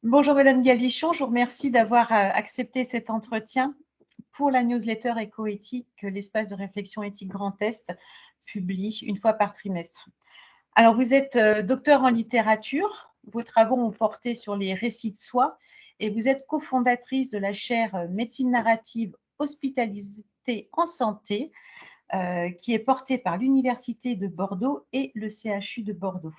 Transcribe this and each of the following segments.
Bonjour Madame Galichon, je vous remercie d'avoir accepté cet entretien pour la newsletter Éco-éthique que l'espace de réflexion éthique Grand Est publie une fois par trimestre. Alors vous êtes docteur en littérature, vos travaux ont porté sur les récits de soi et vous êtes cofondatrice de la chaire médecine narrative hospitalité en santé qui est portée par l'Université de Bordeaux et le CHU de Bordeaux.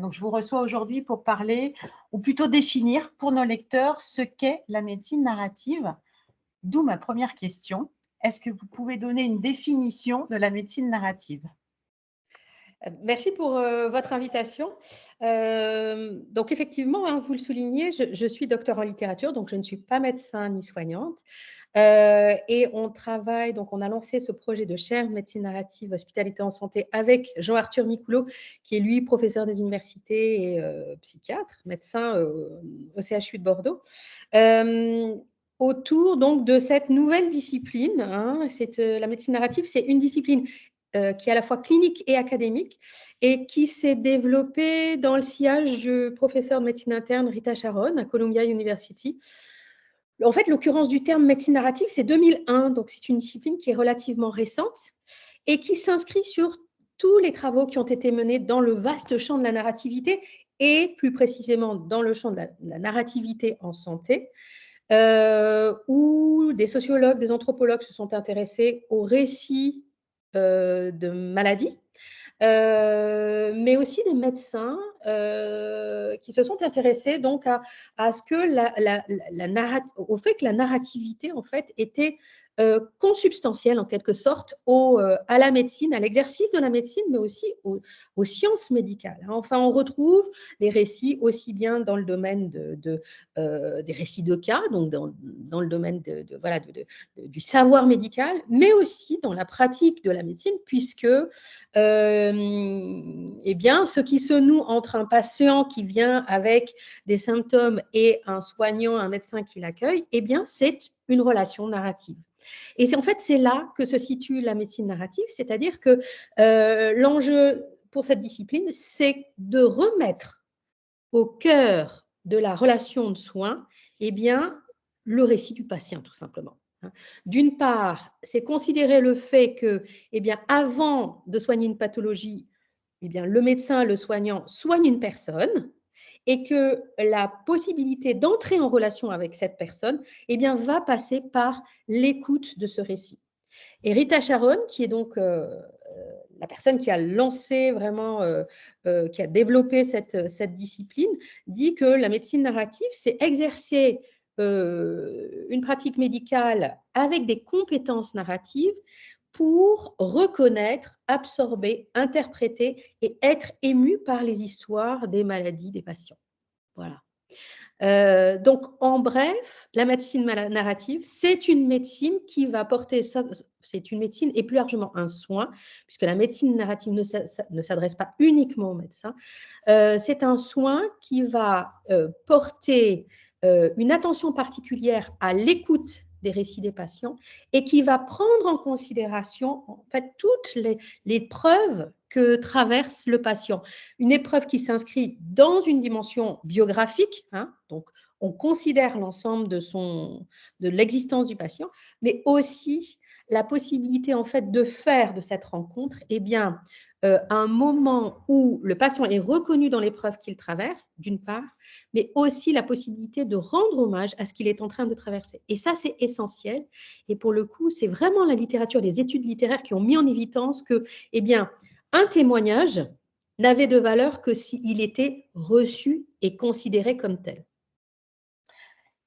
Donc, je vous reçois aujourd'hui pour parler, ou plutôt définir pour nos lecteurs, ce qu'est la médecine narrative. D'où ma première question. Est-ce que vous pouvez donner une définition de la médecine narrative? Merci pour votre invitation. Donc effectivement, hein, vous le soulignez, je suis docteur en littérature, donc je ne suis pas médecin ni soignante. Et on travaille, donc on a lancé ce projet de chaire médecine narrative hospitalité en santé avec Jean-Arthur Micoulot, qui est lui professeur des universités et psychiatre, médecin au CHU de Bordeaux. Autour donc de cette nouvelle discipline, hein, la médecine narrative, c'est une discipline qui est à la fois clinique et académique et qui s'est développée dans le sillage du professeur de médecine interne Rita Sharon à Columbia University. En fait, l'occurrence du terme médecine narrative, c'est 2001, donc c'est une discipline qui est relativement récente et qui s'inscrit sur tous les travaux qui ont été menés dans le vaste champ de la narrativité et plus précisément dans le champ de la narrativité en santé, où des sociologues, des anthropologues se sont intéressés aux récits de maladies, mais aussi des médecins qui se sont intéressés donc à ce que au fait que la narrativité en fait était consubstantielle en quelque sorte à la médecine, à l'exercice de la médecine, mais aussi aux sciences médicales. Enfin, on retrouve les récits aussi bien dans le domaine des récits de cas, donc dans le domaine voilà, du savoir médical, mais aussi dans la pratique de la médecine, puisque eh bien, ce qui se noue entre un patient qui vient avec des symptômes et un soignant, un médecin qui l'accueille, eh bien, c'est une relation narrative. Et en fait, c'est là que se situe la médecine narrative, c'est-à-dire que l'enjeu pour cette discipline, c'est de remettre au cœur de la relation de soins, eh bien, le récit du patient, tout simplement. D'une part, c'est considérer le fait que, eh bien, avant de soigner une pathologie, eh bien, le médecin, le soignant soigne une personne et que la possibilité d'entrer en relation avec cette personne, eh bien, va passer par l'écoute de ce récit. Et Rita Sharon, qui est donc la personne qui a lancé vraiment, qui a développé cette discipline, dit que la médecine narrative, c'est exercer une pratique médicale avec des compétences narratives pour reconnaître, absorber, interpréter et être ému par les histoires des maladies des patients. Voilà. Donc, en bref, la médecine narrative, c'est une médecine qui va porter, c'est une médecine et plus largement un soin, puisque la médecine narrative ne s'adresse pas uniquement aux médecins. C'est un soin qui va porter une attention particulière à l'écoute des récits des patients et qui va prendre en considération en fait toutes les preuves que traverse le patient. Une épreuve qui s'inscrit dans une dimension biographique, hein, donc on considère l'ensemble de l'existence du patient, mais aussi la possibilité en fait de faire de cette rencontre eh bien, un moment où le patient est reconnu dans l'épreuve qu'il traverse, d'une part, mais aussi la possibilité de rendre hommage à ce qu'il est en train de traverser. Et ça, c'est essentiel. Et pour le coup, c'est vraiment la littérature, les études littéraires qui ont mis en évidence que, eh bien, un témoignage n'avait de valeur que s'il était reçu et considéré comme tel.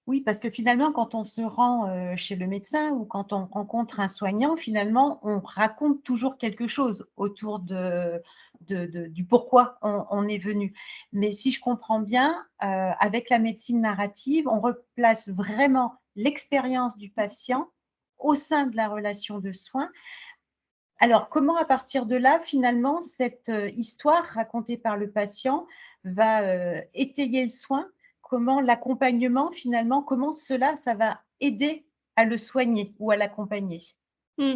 Oui, parce que finalement, quand on se rend chez le médecin ou quand on rencontre un soignant, finalement, on raconte toujours quelque chose autour du pourquoi on est venu. Mais si je comprends bien, avec la médecine narrative, on replace vraiment l'expérience du patient au sein de la relation de soins. Alors, comment à partir de là, finalement, cette histoire racontée par le patient va étayer le soin? Comment l'accompagnement, finalement, comment cela, ça va aider à le soigner ou à l'accompagner? Mmh.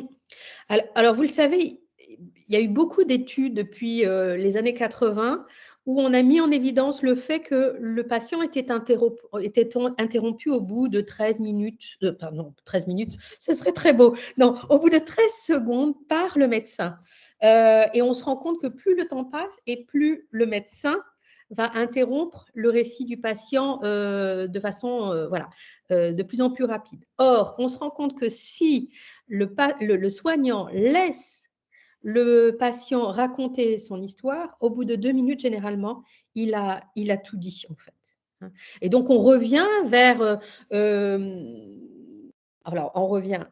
Alors, vous le savez, il y a eu beaucoup d'études depuis les années 80 où on a mis en évidence le fait que le patient était interrompu au bout de 13 minutes, pardon, 13 minutes, ce serait très beau, non, au bout de 13 secondes par le médecin. Et on se rend compte que plus le temps passe et plus le médecin va interrompre le récit du patient de façon de plus en plus rapide. Or, on se rend compte que si le soignant laisse le patient raconter son histoire, au bout de 2 minutes, généralement, il a tout dit, en fait. Et donc, on revient vers… alors, on revient…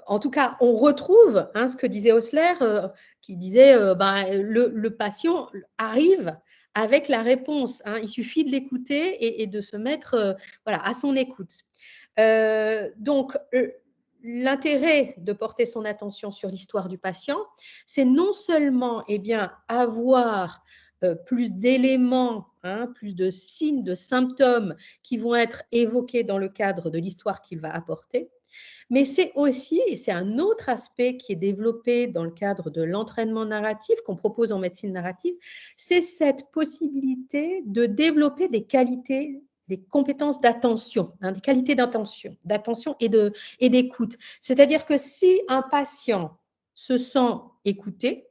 en tout cas, on retrouve ce que disait Osler, qui disait le patient arrive avec la réponse. Il suffit de l'écouter et de se mettre à son écoute. Donc, l'intérêt de porter son attention sur l'histoire du patient, c'est non seulement avoir plus d'éléments, plus de signes, de symptômes qui vont être évoqués dans le cadre de l'histoire qu'il va apporter, mais c'est aussi, et c'est un autre aspect qui est développé dans le cadre de l'entraînement narratif qu'on propose en médecine narrative, c'est cette possibilité de développer des qualités, des compétences d'attention, des qualités d'attention et d'écoute. C'est-à-dire que si un patient se sent écouté,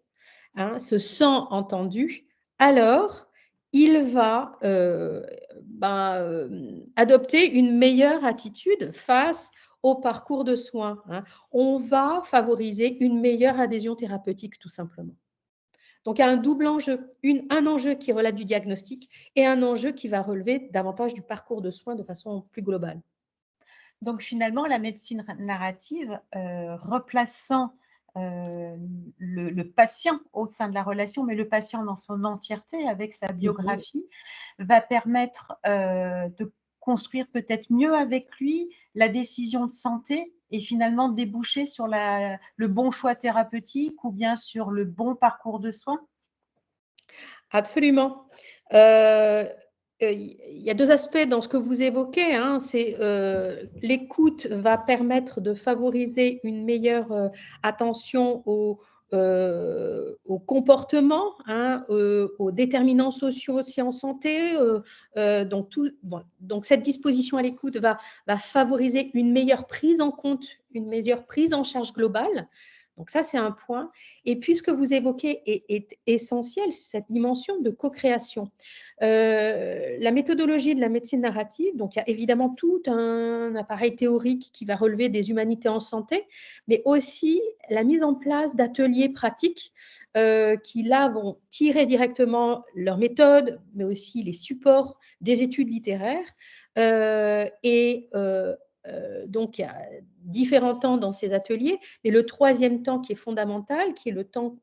se sent entendu, alors il va adopter une meilleure attitude face au parcours de soins. On va favoriser une meilleure adhésion thérapeutique, tout simplement. Donc, il y a un double enjeu, un enjeu qui relève du diagnostic et un enjeu qui va relever davantage du parcours de soins de façon plus globale. Donc, finalement, la médecine narrative, replaçant le patient au sein de la relation, mais le patient dans son entièreté avec sa biographie, va permettre de construire peut-être mieux avec lui la décision de santé et finalement déboucher sur le bon choix thérapeutique ou bien sur le bon parcours de soins? Absolument. Il y a 2 aspects dans ce que vous évoquez. C'est l'écoute va permettre de favoriser une meilleure attention au comportement, aux déterminants sociaux aussi en santé. Donc cette disposition à l'écoute va favoriser une meilleure prise en compte, une meilleure prise en charge globale. Donc ça, c'est un point. Et puis, ce que vous évoquez est essentiel, c'est cette dimension de co-création. La méthodologie de la médecine narrative, donc il y a évidemment tout un appareil théorique qui va relever des humanités en santé, mais aussi la mise en place d'ateliers pratiques qui, là, vont tirer directement leurs méthodes, mais aussi les supports des études littéraires. Donc, il y a différents temps dans ces ateliers, mais le troisième temps qui est fondamental, qui est le temps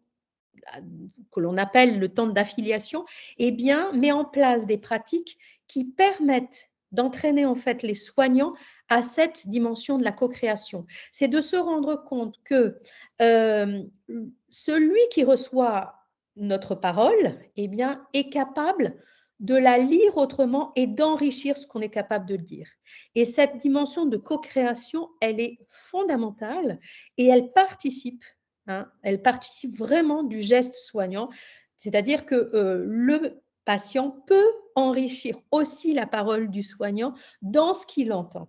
que l'on appelle le temps d'affiliation, met en place des pratiques qui permettent d'entraîner en fait les soignants à cette dimension de la co-création. C'est de se rendre compte que celui qui reçoit notre parole est capable de la lire autrement et d'enrichir ce qu'on est capable de dire. Et cette dimension de co-création, elle est fondamentale et elle participe vraiment du geste soignant, c'est-à-dire que le patient peut enrichir aussi la parole du soignant dans ce qu'il entend.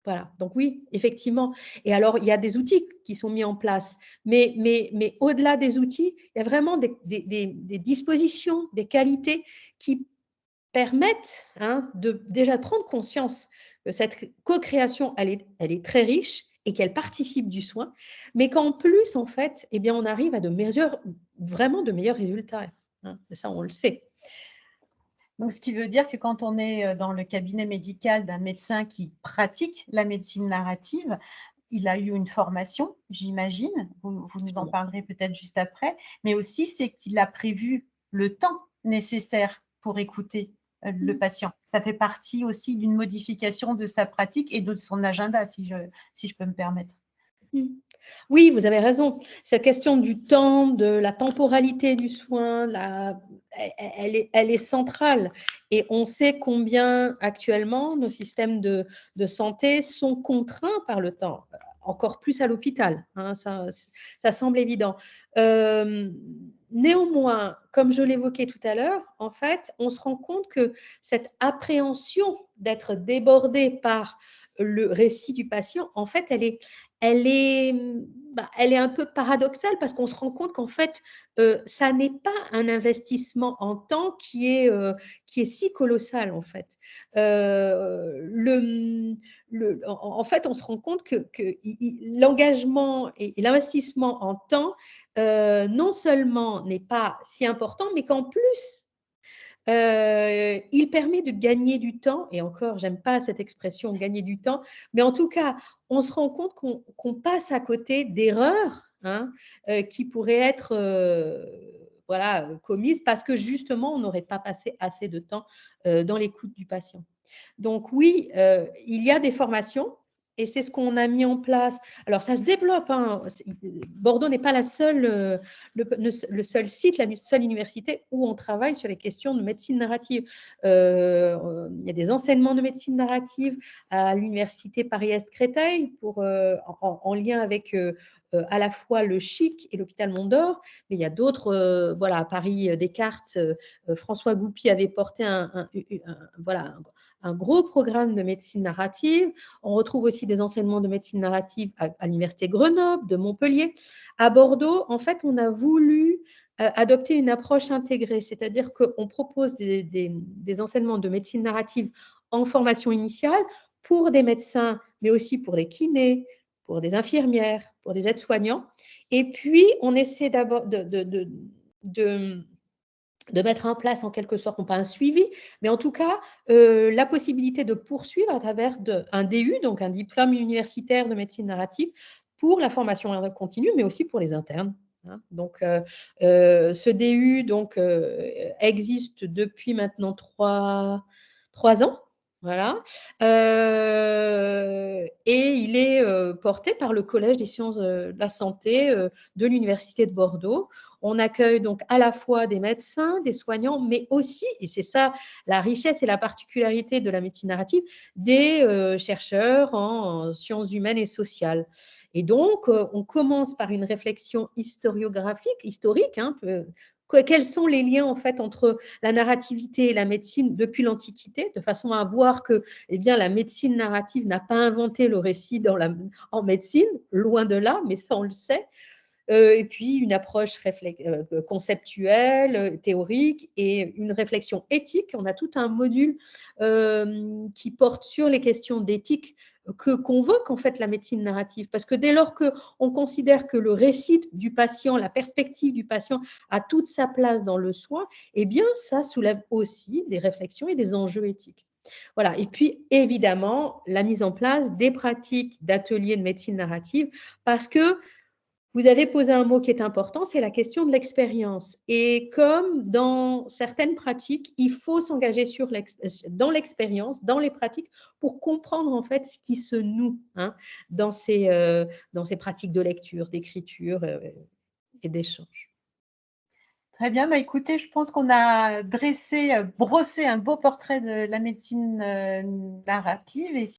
Voilà, donc oui, effectivement. Et alors, il y a des outils qui sont mis en place, mais au-delà des outils, il y a vraiment des dispositions, des qualités qui permettent déjà de prendre conscience que cette co-création, elle est très riche et qu'elle participe du soin, mais qu'en plus, en fait, on arrive à vraiment de meilleurs résultats. Ça, on le sait. Donc, ce qui veut dire que quand on est dans le cabinet médical d'un médecin qui pratique la médecine narrative, il a eu une formation, j'imagine, vous nous en parlerez peut-être juste après, mais aussi c'est qu'il a prévu le temps nécessaire pour écouter le patient. Ça fait partie aussi d'une modification de sa pratique et de son agenda, si je peux me permettre. Oui, vous avez raison. Cette question du temps, de la temporalité du soin, elle est centrale. Et on sait combien actuellement nos systèmes de santé sont contraints par le temps, encore plus à l'hôpital. Ça semble évident. néanmoins, comme je l'évoquais tout à l'heure, en fait, on se rend compte que cette appréhension d'être débordé par le récit du patient, en fait, elle est, elle est un peu paradoxale parce qu'on se rend compte qu'en fait, ça n'est pas un investissement en temps qui est si colossal, en fait. En fait, on se rend compte que l'engagement et l'investissement en temps non seulement n'est pas si important, mais qu'en plus, il permet de gagner du temps, et encore, j'aime pas cette expression gagner du temps, mais en tout cas, on se rend compte qu'on passe à côté d'erreurs hein, qui pourraient être voilà, commises parce que justement, on n'aurait pas passé assez de temps dans l'écoute du patient. Donc oui, il y a des formations et c'est ce qu'on a mis en place. Alors ça se développe. Hein. Bordeaux n'est pas le seul site, la seule université où on travaille sur les questions de médecine narrative. Il y a des enseignements de médecine narrative à l'université Paris-Est Créteil en lien avec à la fois le CHIC et l'hôpital Mondor, mais il y a d'autres, voilà, à Paris Descartes, François Goupy avait porté voilà, un gros programme de médecine narrative. On retrouve aussi des enseignements de médecine narrative à l'université Grenoble, de Montpellier. À Bordeaux, en fait, on a voulu adopter une approche intégrée, c'est-à-dire qu'on propose des enseignements de médecine narrative en formation initiale pour des médecins, mais aussi pour des kinés, pour des infirmières, pour des aides-soignants. Et puis, on essaie d'abord de mettre en place en quelque sorte, non pas un suivi, mais en tout cas, la possibilité de poursuivre à travers un DU, donc un diplôme universitaire de médecine narrative, pour la formation continue, mais aussi pour les internes. Hein. Donc, ce DU donc, existe depuis maintenant 3 ans. Voilà. Et il est porté par le Collège des sciences de la santé de l'Université de Bordeaux. On accueille donc à la fois des médecins, des soignants, mais aussi, et c'est ça la richesse et la particularité de la médecine narrative, des chercheurs en sciences humaines et sociales. Et donc, on commence par une réflexion historique, hein, quels sont les liens en fait entre la narrativité et la médecine depuis l'Antiquité, de façon à voir que eh bien, la médecine narrative n'a pas inventé le récit en médecine, loin de là, mais ça on le sait. Et puis une approche conceptuelle, théorique et une réflexion éthique. On a tout un module qui porte sur les questions d'éthique que convoque en fait la médecine narrative. Parce que dès lors qu'on considère que le récit du patient, la perspective du patient a toute sa place dans le soin, eh bien ça soulève aussi des réflexions et des enjeux éthiques. Voilà. Et puis évidemment, la mise en place des pratiques d'ateliers de médecine narrative parce que vous avez posé un mot qui est important, c'est la question de l'expérience. Et comme dans certaines pratiques, il faut s'engager dans l'expérience, dans les pratiques, pour comprendre en fait ce qui se noue hein, dans ces pratiques de lecture, d'écriture et d'échange. Très bien, écoutez, je pense qu'on a brossé un beau portrait de la médecine narrative et